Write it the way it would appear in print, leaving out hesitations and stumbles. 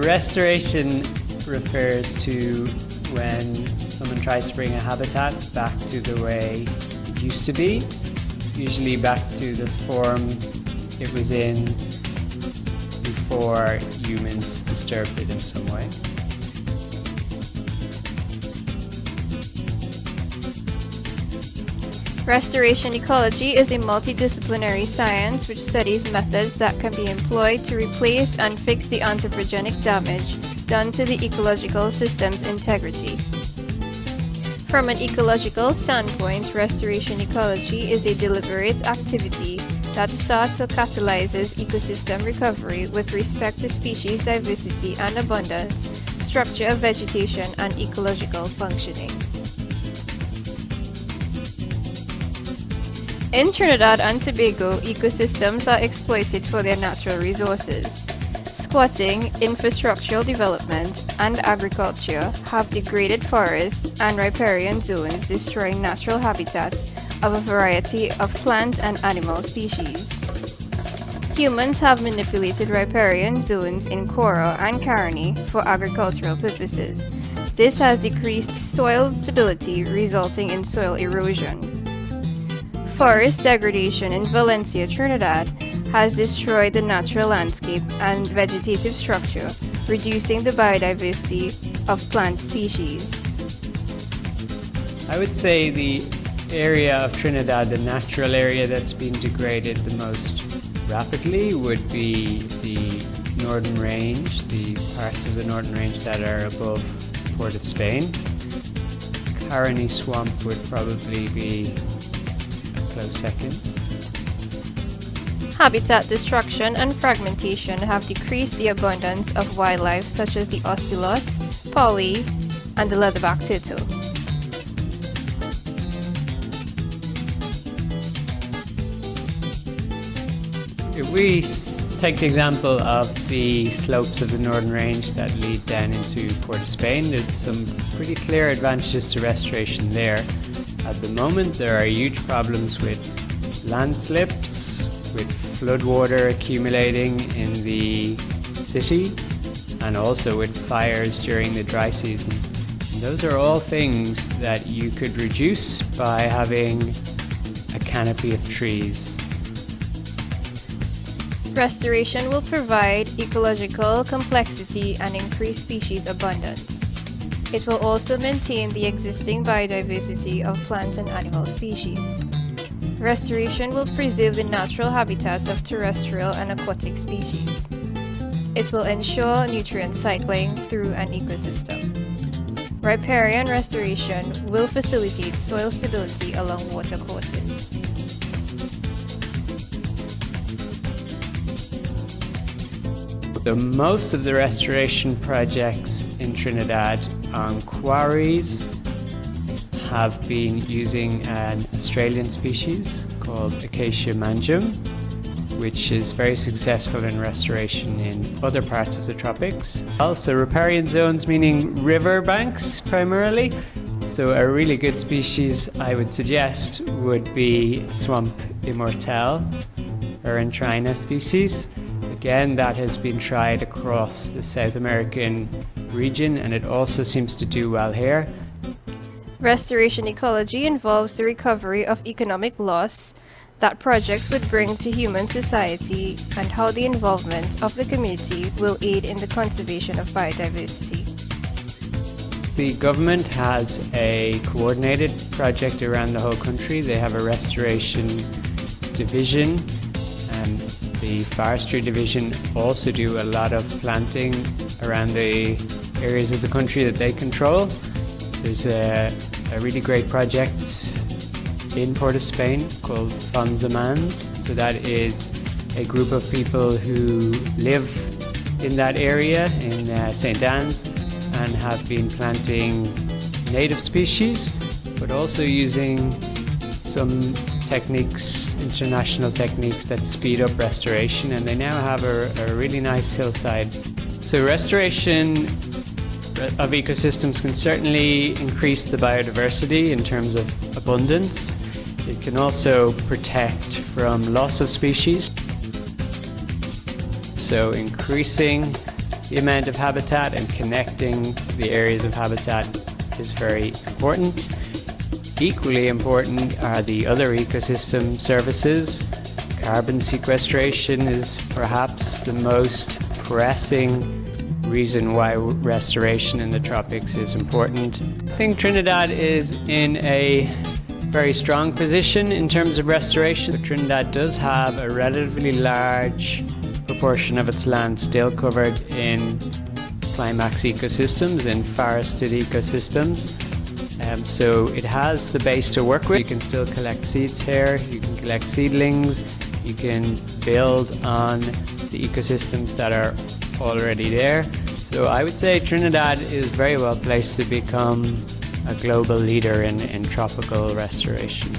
Restoration refers to when someone tries to bring a habitat back to the way it used to be, usually back to the form it was in before humans disturbed it in some way. Restoration ecology is a multidisciplinary science which studies methods that can be employed to replace and fix the anthropogenic damage done to the ecological system's integrity. From an ecological standpoint, restoration ecology is a deliberate activity that starts or catalyzes ecosystem recovery with respect to species diversity and abundance, structure of vegetation, and ecological functioning. In Trinidad and Tobago, ecosystems are exploited for their natural resources. Squatting, infrastructural development, and agriculture have degraded forests and riparian zones, destroying natural habitats of a variety of plant and animal species. Humans have manipulated riparian zones in Cora and Caroni for agricultural purposes. This has decreased soil stability, resulting in soil erosion. Forest degradation in Valencia, Trinidad, has destroyed the natural landscape and vegetative structure, reducing the biodiversity of plant species. I would say the area of Trinidad, the natural area that's been degraded the most rapidly, would be the Northern Range, the parts of the Northern Range that are above Port of Spain. Caroni Swamp would probably be close second. Habitat destruction and fragmentation have decreased the abundance of wildlife such as the ocelot, powie, and the leatherback turtle. If we take the example of the slopes of the Northern Range that lead down into Port of Spain, there's some pretty clear advantages to restoration there. At the moment, there are huge problems with landslips, with floodwater accumulating in the city, and also with fires during the dry season. And those are all things that you could reduce by having a canopy of trees. Restoration will provide ecological complexity and increase species abundance. It will also maintain the existing biodiversity of plant and animal species. Restoration will preserve the natural habitats of terrestrial and aquatic species. It will ensure nutrient cycling through an ecosystem. Riparian restoration will facilitate soil stability along watercourses. Most of the restoration projects in Trinidad on quarries have been using an Australian species called Acacia mangium, which is very successful in restoration in other parts of the tropics. Also riparian zones, meaning river banks primarily. So a really good species I would suggest would be Swamp immortelle, or Entrina species. Again, that has been tried across the South American region, and it also seems to do well here. Restoration ecology involves the recovery of economic loss that projects would bring to human society and how the involvement of the community will aid in the conservation of biodiversity. The government has a coordinated project around the whole country. They have a restoration division, and the forestry division also do a lot of planting around the areas of the country that they control. There's a really great project in Port of Spain called Fonsamans. So that is a group of people who live in that area in St. Anne's and have been planting native species, but also using some techniques, international techniques that speed up restoration, and they now have a really nice hillside. So restoration of ecosystems can certainly increase the biodiversity in terms of abundance. It can also protect from loss of species. So increasing the amount of habitat and connecting the areas of habitat is very important. Equally important are the other ecosystem services. Carbon sequestration is perhaps the most pressing reason why restoration in the tropics is important. I think Trinidad is in a very strong position in terms of restoration. Trinidad does have a relatively large proportion of its land still covered in climax ecosystems, in forested ecosystems. So it has the base to work with. You can still collect seeds here, you can collect seedlings, you can build on the ecosystems that are already there. So I would say Trinidad is very well placed to become a global leader in tropical restoration.